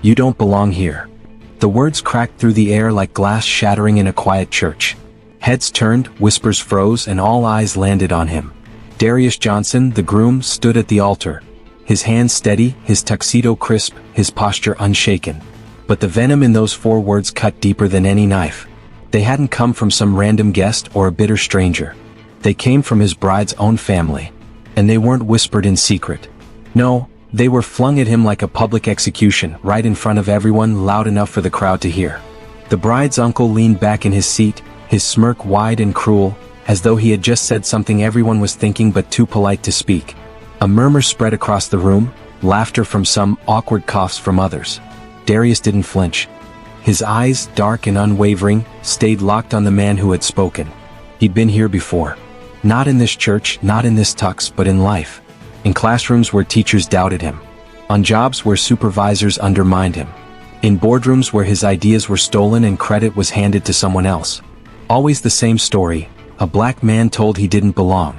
You don't belong here." The words cracked through the air like glass shattering in a quiet church. Heads turned, whispers froze, and all eyes landed on him. Darius Johnson, the groom, stood at the altar. His hands steady, his tuxedo crisp, his posture unshaken. But the venom in those 4 words cut deeper than any knife. They hadn't come from some random guest or a bitter stranger. They came from his bride's own family. And they weren't whispered in secret. No, they were flung at him like a public execution, right in front of everyone, loud enough for the crowd to hear. The bride's uncle leaned back in his seat, his smirk wide and cruel, as though he had just said something everyone was thinking but too polite to speak. A murmur spread across the room, laughter from some, awkward coughs from others. Darius didn't flinch. His eyes, dark and unwavering, stayed locked on the man who had spoken. He'd been here before. Not in this church, not in this tux, but in life. In classrooms where teachers doubted him. On jobs where supervisors undermined him. In boardrooms where his ideas were stolen and credit was handed to someone else. Always the same story, a black man told he didn't belong.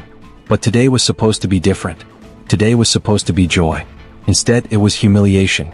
But today was supposed to be different. Today was supposed to be joy. Instead, it was humiliation.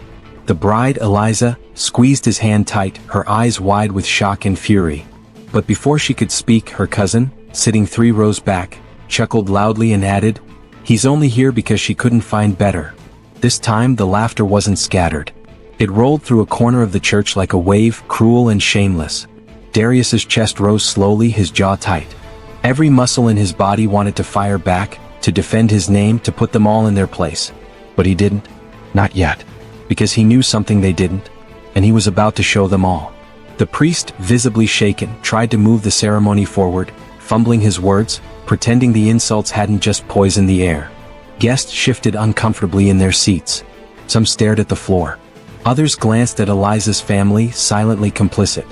The bride, Eliza, squeezed his hand tight, her eyes wide with shock and fury. But before she could speak, her cousin, sitting 3 rows back, chuckled loudly and added, "He's only here because she couldn't find better." This time the laughter wasn't scattered. It rolled through a corner of the church like a wave, cruel and shameless. Darius's chest rose slowly, his jaw tight. Every muscle in his body wanted to fire back, to defend his name, to put them all in their place. But he didn't. Not yet. Because he knew something they didn't. And he was about to show them all. The priest, visibly shaken, tried to move the ceremony forward, fumbling his words, pretending the insults hadn't just poisoned the air. Guests shifted uncomfortably in their seats. Some stared at the floor. Others glanced at Eliza's family, silently complicit.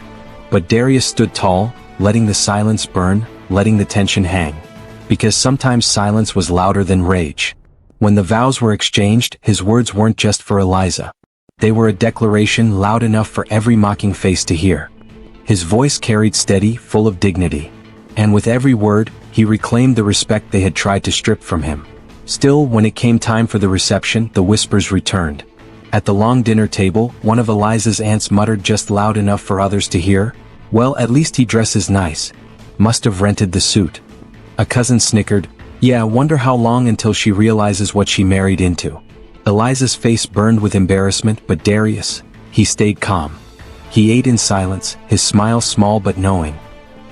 But Darius stood tall, letting the silence burn, letting the tension hang. Because sometimes silence was louder than rage. When the vows were exchanged, his words weren't just for Eliza. They were a declaration loud enough for every mocking face to hear. His voice carried steady, full of dignity. And with every word, he reclaimed the respect they had tried to strip from him. Still, when it came time for the reception, the whispers returned. At the long dinner table, one of Eliza's aunts muttered just loud enough for others to hear, "Well, at least he dresses nice. Must have rented the suit." A cousin snickered, "Yeah, wonder how long until she realizes what she married into." Eliza's face burned with embarrassment, but Darius, he stayed calm. He ate in silence, his smile small but knowing.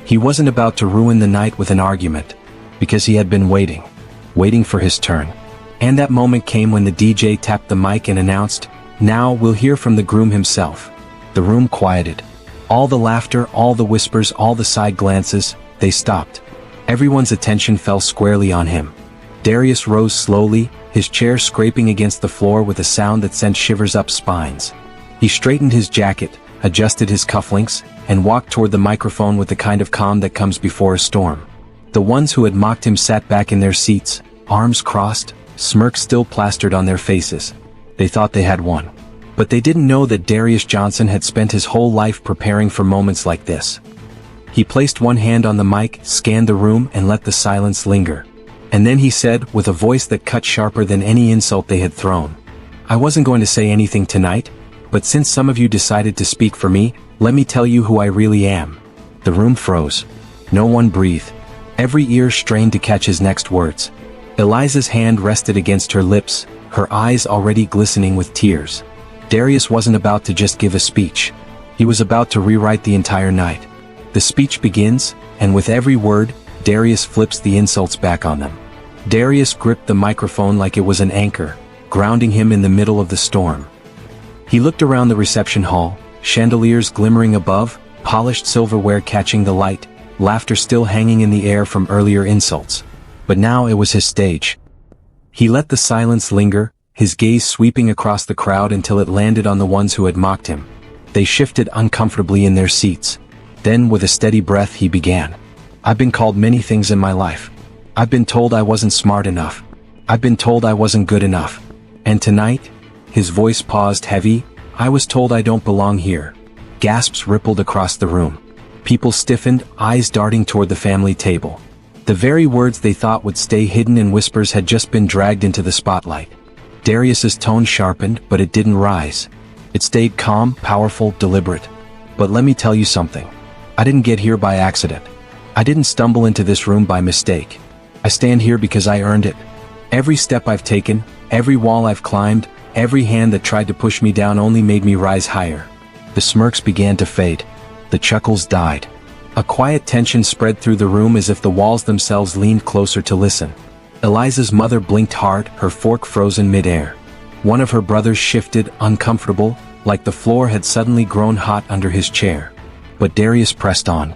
He wasn't about to ruin the night with an argument, because he had been waiting for his turn. And that moment came when the DJ tapped the mic and announced, "Now we'll hear from the groom himself." The room quieted. All the laughter, all the whispers, all the side glances, they stopped. Everyone's attention fell squarely on him. Darius rose slowly, his chair scraping against the floor with a sound that sent shivers up spines. He straightened his jacket, adjusted his cufflinks, and walked toward the microphone with the kind of calm that comes before a storm. The ones who had mocked him sat back in their seats, arms crossed, smirks still plastered on their faces. They thought they had won. But they didn't know that Darius Johnson had spent his whole life preparing for moments like this. He placed one hand on the mic, scanned the room, and let the silence linger. And then he said, with a voice that cut sharper than any insult they had thrown, "I wasn't going to say anything tonight, but since some of you decided to speak for me, let me tell you who I really am." The room froze. No one breathed. Every ear strained to catch his next words. Eliza's hand rested against her lips, her eyes already glistening with tears. Darius wasn't about to just give a speech. He was about to rewrite the entire night. The speech begins, and with every word, Darius flips the insults back on them. Darius gripped the microphone like it was an anchor, grounding him in the middle of the storm. He looked around the reception hall, chandeliers glimmering above, polished silverware catching the light, laughter still hanging in the air from earlier insults. But now it was his stage. He let the silence linger, his gaze sweeping across the crowd until it landed on the ones who had mocked him. They shifted uncomfortably in their seats. Then, with a steady breath, he began. "I've been called many things in my life. I've been told I wasn't smart enough. I've been told I wasn't good enough. And tonight," his voice paused heavy, "I was told I don't belong here." Gasps rippled across the room. People stiffened, eyes darting toward the family table. The very words they thought would stay hidden in whispers had just been dragged into the spotlight. Darius's tone sharpened, but it didn't rise. It stayed calm, powerful, deliberate. But let me tell you something. I didn't get here by accident. I didn't stumble into this room by mistake. I stand here because I earned it. Every step I've taken, every wall I've climbed, every hand that tried to push me down only made me rise higher. The smirks began to fade. The chuckles died. A quiet tension spread through the room as if the walls themselves leaned closer to listen. Eliza's mother blinked hard, her fork frozen mid-air. One of her brothers shifted, uncomfortable, like the floor had suddenly grown hot under his chair. But Darius pressed on.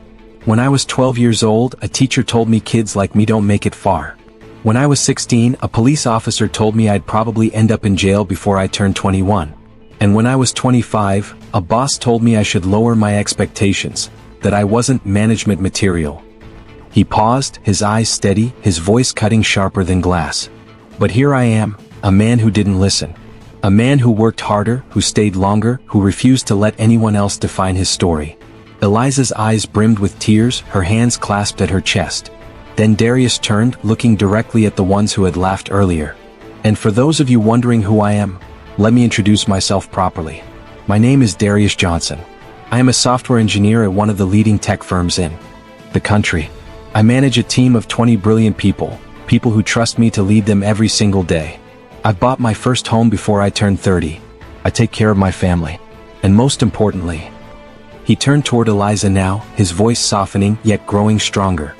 When I was 12 years old, a teacher told me kids like me don't make it far. When I was 16, a police officer told me I'd probably end up in jail before I turned 21. And when I was 25, a boss told me I should lower my expectations, that I wasn't management material. He paused, his eyes steady, his voice cutting sharper than glass. But here I am, a man who didn't listen. A man who worked harder, who stayed longer, who refused to let anyone else define his story. Eliza's eyes brimmed with tears, her hands clasped at her chest. Then Darius turned, looking directly at the ones who had laughed earlier. And for those of you wondering who I am, let me introduce myself properly. My name is Darius Johnson. I am a software engineer at one of the leading tech firms in the country. I manage a team of 20 brilliant people who trust me to lead them every single day. I've bought my first home before I turned 30. I take care of my family. And most importantly, he turned toward Eliza now, his voice softening yet growing stronger.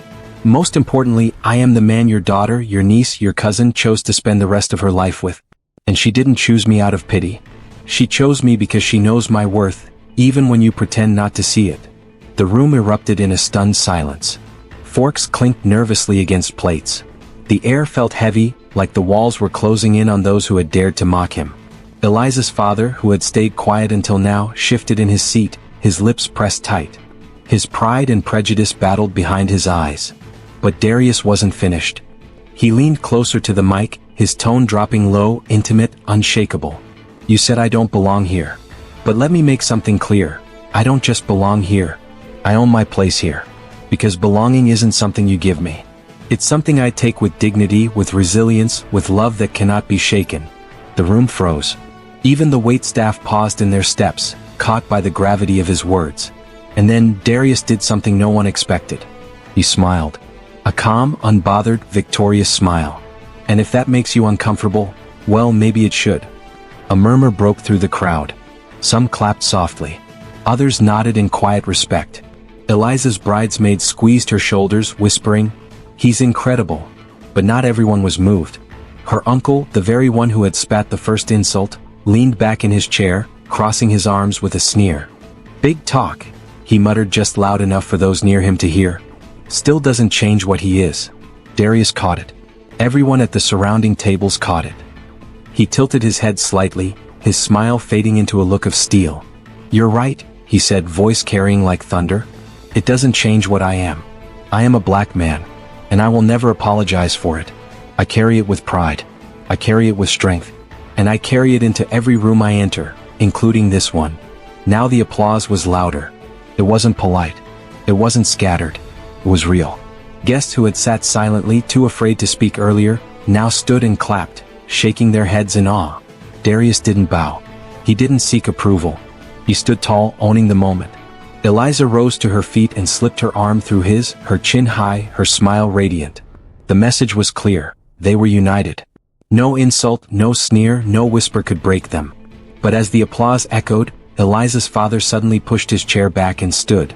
Most importantly, I am the man your daughter, your niece, your cousin chose to spend the rest of her life with. And she didn't choose me out of pity. She chose me because she knows my worth, even when you pretend not to see it. The room erupted in a stunned silence. Forks clinked nervously against plates. The air felt heavy, like the walls were closing in on those who had dared to mock him. Eliza's father, who had stayed quiet until now, shifted in his seat, his lips pressed tight. His pride and prejudice battled behind his eyes. But Darius wasn't finished. He leaned closer to the mic, his tone dropping low, intimate, unshakable. You said I don't belong here. But let me make something clear. I don't just belong here. I own my place here. Because belonging isn't something you give me. It's something I take with dignity, with resilience, with love that cannot be shaken. The room froze. Even the waitstaff paused in their steps, caught by the gravity of his words. And then Darius did something no one expected. He smiled. A calm, unbothered, victorious smile. And if that makes you uncomfortable, well, maybe it should. A murmur broke through the crowd. Some clapped softly. Others nodded in quiet respect. Eliza's bridesmaid squeezed her shoulders, whispering, "He's incredible." But not everyone was moved. Her uncle, the very one who had spat the first insult, leaned back in his chair, crossing his arms with a sneer. "Big talk," he muttered just loud enough for those near him to hear. "Still doesn't change what he is." Darius caught it. Everyone at the surrounding tables caught it. He tilted his head slightly, his smile fading into a look of steel. "You're right," he said, voice carrying like thunder. "It doesn't change what I am. I am a black man, and I will never apologize for it. I carry it with pride. I carry it with strength. And I carry it into every room I enter, including this one." Now the applause was louder. It wasn't polite. It wasn't scattered. It was real. Guests who had sat silently, too afraid to speak earlier, now stood and clapped, shaking their heads in awe. Darius didn't bow. He didn't seek approval. He stood tall, owning the moment. Eliza rose to her feet and slipped her arm through his, her chin high, her smile radiant. The message was clear. They were united. No insult, no sneer, no whisper could break them. But as the applause echoed, Eliza's father suddenly pushed his chair back and stood.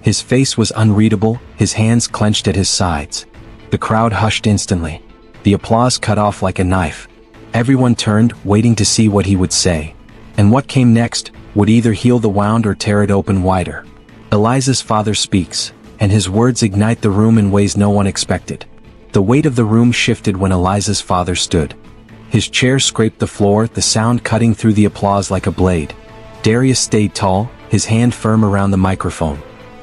His face was unreadable, his hands clenched at his sides. The crowd hushed instantly. The applause cut off like a knife. Everyone turned, waiting to see what he would say. And what came next would either heal the wound or tear it open wider. Eliza's father speaks, and his words ignite the room in ways no one expected. The weight of the room shifted when Eliza's father stood. His chair scraped the floor, the sound cutting through the applause like a blade. Darius stayed tall, his hand firm around the microphone.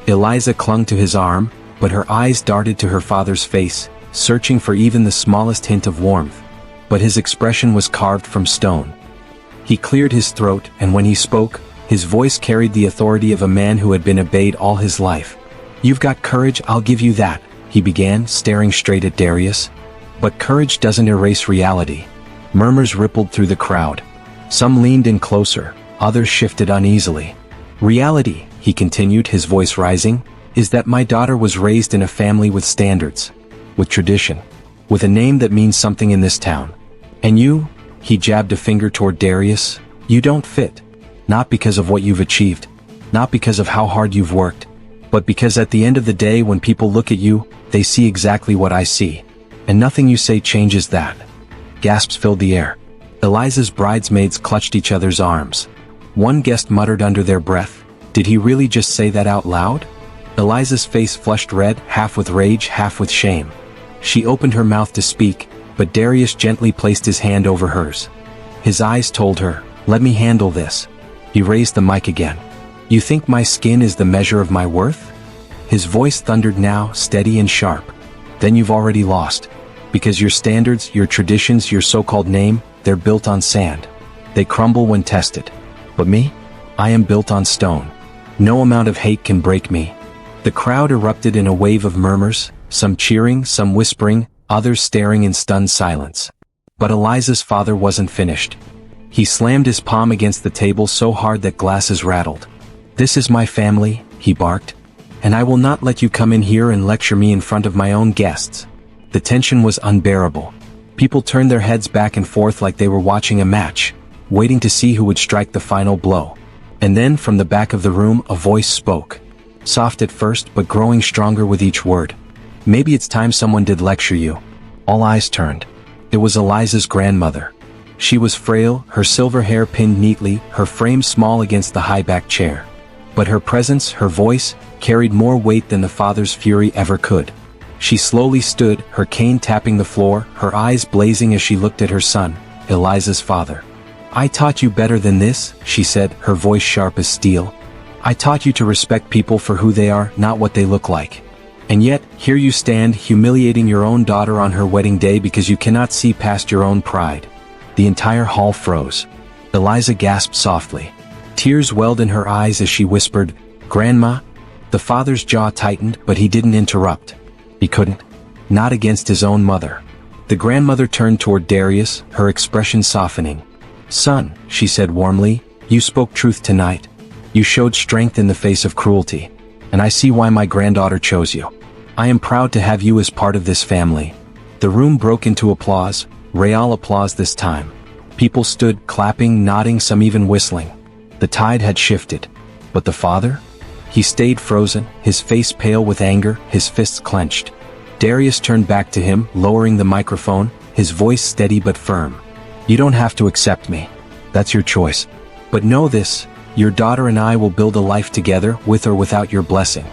Eliza clung to his arm, but her eyes darted to her father's face, searching for even the smallest hint of warmth. But his expression was carved from stone. He cleared his throat, and when he spoke, his voice carried the authority of a man who had been obeyed all his life. "You've got courage, I'll give you that," he began, staring straight at Darius. "But courage doesn't erase reality." Murmurs rippled through the crowd. Some leaned in closer, Others shifted uneasily. Reality, he continued, his voice rising, is that my daughter was raised in a family with standards, with tradition, with a name that means something in this town. And you, he jabbed a finger toward Darius, you don't fit. Not because of what you've achieved, not because of how hard you've worked, but because at the end of the day when people look at you, they see exactly what I see. And nothing you say changes that. Gasps filled the air. Eliza's bridesmaids clutched each other's arms. One guest muttered under their breath, did he really just say that out loud? Eliza's face flushed red, half with rage, half with shame. She opened her mouth to speak, but Darius gently placed his hand over hers. His eyes told her, let me handle this. He raised the mic again. You think my skin is the measure of my worth? His voice thundered now, steady and sharp. Then you've already lost. Because your standards, your traditions, your so-called name, they're built on sand. They crumble when tested. But me? I am built on stone. No amount of hate can break me. The crowd erupted in a wave of murmurs, some cheering, some whispering, others staring in stunned silence. But Eliza's father wasn't finished. He slammed his palm against the table so hard that glasses rattled. This is my family, he barked. And I will not let you come in here and lecture me in front of my own guests. The tension was unbearable. People turned their heads back and forth like they were watching a match, waiting to see who would strike the final blow. And then from the back of the room a voice spoke. Soft at first, but growing stronger with each word. Maybe it's time someone did lecture you. All eyes turned. It was Eliza's grandmother. She was frail, her silver hair pinned neatly, her frame small against the high-backed chair. But her presence, her voice, carried more weight than the father's fury ever could. She slowly stood, her cane tapping the floor, her eyes blazing as she looked at her son, Eliza's father. I taught you better than this, she said, her voice sharp as steel. I taught you to respect people for who they are, not what they look like. And yet, here you stand, humiliating your own daughter on her wedding day because you cannot see past your own pride. The entire hall froze. Eliza gasped softly. Tears welled in her eyes as she whispered, Grandma? The father's jaw tightened, but he didn't interrupt. He couldn't. Not against his own mother. The grandmother turned toward Darius, her expression softening. Son, she said warmly, you spoke truth tonight. You showed strength in the face of cruelty. And I see why my granddaughter chose you. I am proud to have you as part of this family. The room broke into applause, real applause this time. People stood, clapping, nodding, some even whistling. The tide had shifted. But the father? He stayed frozen, his face pale with anger, his fists clenched. Darius turned back to him, lowering the microphone, his voice steady but firm. You don't have to accept me. That's your choice. But know this, your daughter and I will build a life together, with or without your blessing.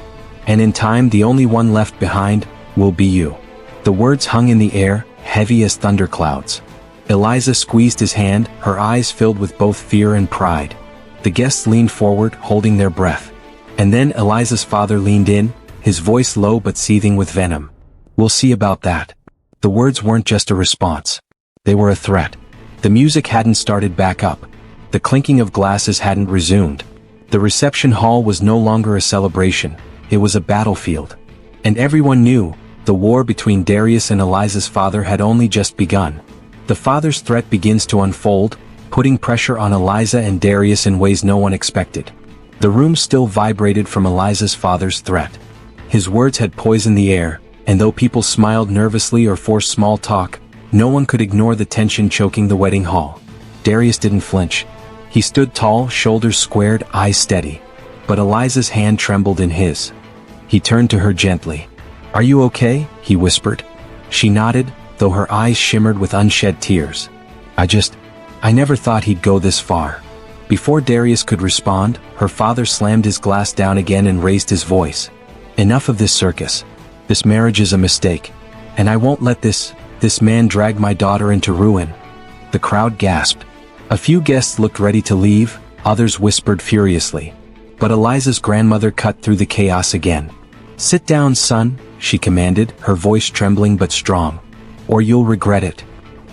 And in time, the only one left behind will be you. The words hung in the air, heavy as thunderclouds. Eliza squeezed his hand, her eyes filled with both fear and pride. The guests leaned forward, holding their breath. And then Eliza's father leaned in, his voice low but seething with venom. We'll see about that. The words weren't just a response. They were a threat. The music hadn't started back up. The clinking of glasses hadn't resumed. The reception hall was no longer a celebration. It was a battlefield. And everyone knew, the war between Darius and Eliza's father had only just begun. The father's threat begins to unfold, putting pressure on Eliza and Darius in ways no one expected. The room still vibrated from Eliza's father's threat. His words had poisoned the air, and though people smiled nervously or forced small talk, no one could ignore the tension choking the wedding hall. Darius didn't flinch. He stood tall, shoulders squared, eyes steady. But Eliza's hand trembled in his. He turned to her gently. Are you okay? He whispered. She nodded, though her eyes shimmered with unshed tears. I never thought he'd go this far. Before Darius could respond, her father slammed his glass down again and raised his voice. Enough of this circus. This marriage is a mistake. And I won't let this man drag my daughter into ruin. The crowd gasped. A few guests looked ready to leave, others whispered furiously. But Eliza's grandmother cut through the chaos again. Sit down, son, she commanded, her voice trembling but strong. Or you'll regret it.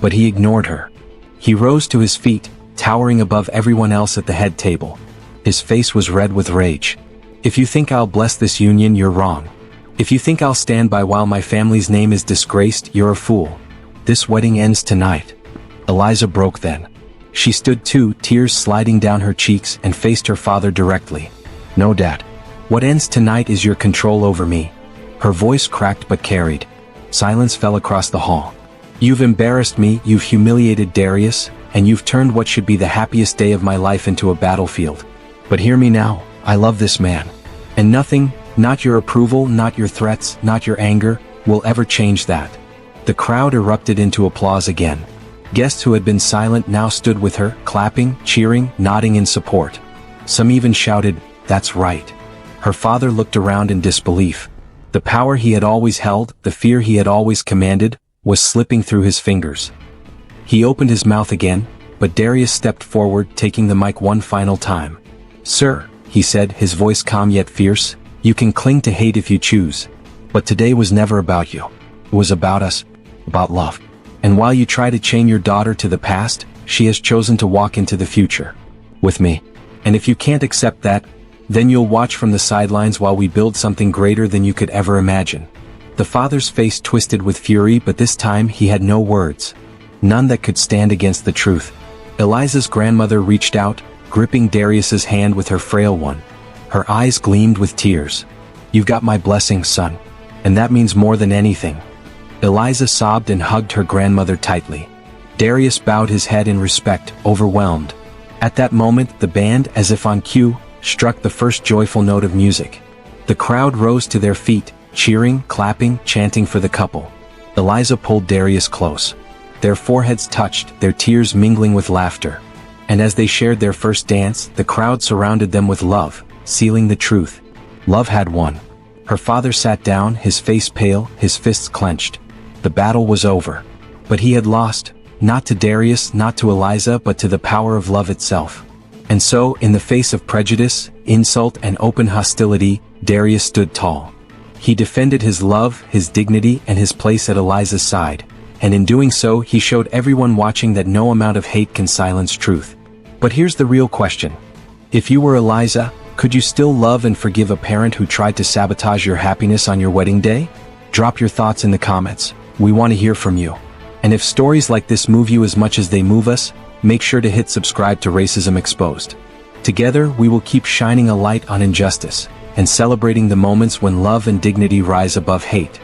But he ignored her. He rose to his feet, towering above everyone else at the head table. His face was red with rage. If you think I'll bless this union, you're wrong. If you think I'll stand by while my family's name is disgraced, you're a fool. This wedding ends tonight. Eliza broke then. She stood too, tears sliding down her cheeks, and faced her father directly. "No, Dad. What ends tonight is your control over me." Her voice cracked but carried. Silence fell across the hall. "You've embarrassed me, you've humiliated Darius, and you've turned what should be the happiest day of my life into a battlefield. But hear me now, I love this man. And nothing, not your approval, not your threats, not your anger, will ever change that." The crowd erupted into applause again. Guests who had been silent now stood with her, clapping, cheering, nodding in support. Some even shouted, "That's right." Her father looked around in disbelief. The power he had always held, the fear he had always commanded, was slipping through his fingers. He opened his mouth again, but Darius stepped forward, taking the mic one final time. "Sir," he said, his voice calm yet fierce, "you can cling to hate if you choose. But today was never about you. It was about us, about love. And while you try to chain your daughter to the past, she has chosen to walk into the future. With me. And if you can't accept that, then you'll watch from the sidelines while we build something greater than you could ever imagine." The father's face twisted with fury, but this time he had no words. None that could stand against the truth. Eliza's grandmother reached out, gripping Darius's hand with her frail one. Her eyes gleamed with tears. "You've got my blessing, son. And that means more than anything." Eliza sobbed and hugged her grandmother tightly. Darius bowed his head in respect, overwhelmed. At that moment, the band, as if on cue, struck the first joyful note of music. The crowd rose to their feet, cheering, clapping, chanting for the couple. Eliza pulled Darius close. Their foreheads touched, their tears mingling with laughter. And as they shared their first dance, the crowd surrounded them with love, sealing the truth. Love had won. Her father sat down, his face pale, his fists clenched. The battle was over. But he had lost, not to Darius, not to Eliza, but to the power of love itself. And so, in the face of prejudice, insult, and open hostility, Darius stood tall. He defended his love, his dignity, and his place at Eliza's side. And in doing so, he showed everyone watching that no amount of hate can silence truth. But here's the real question. If you were Eliza, could you still love and forgive a parent who tried to sabotage your happiness on your wedding day? Drop your thoughts in the comments. We want to hear from you. And if stories like this move you as much as they move us, make sure to hit subscribe to Racism Exposed. Together, we will keep shining a light on injustice and celebrating the moments when love and dignity rise above hate.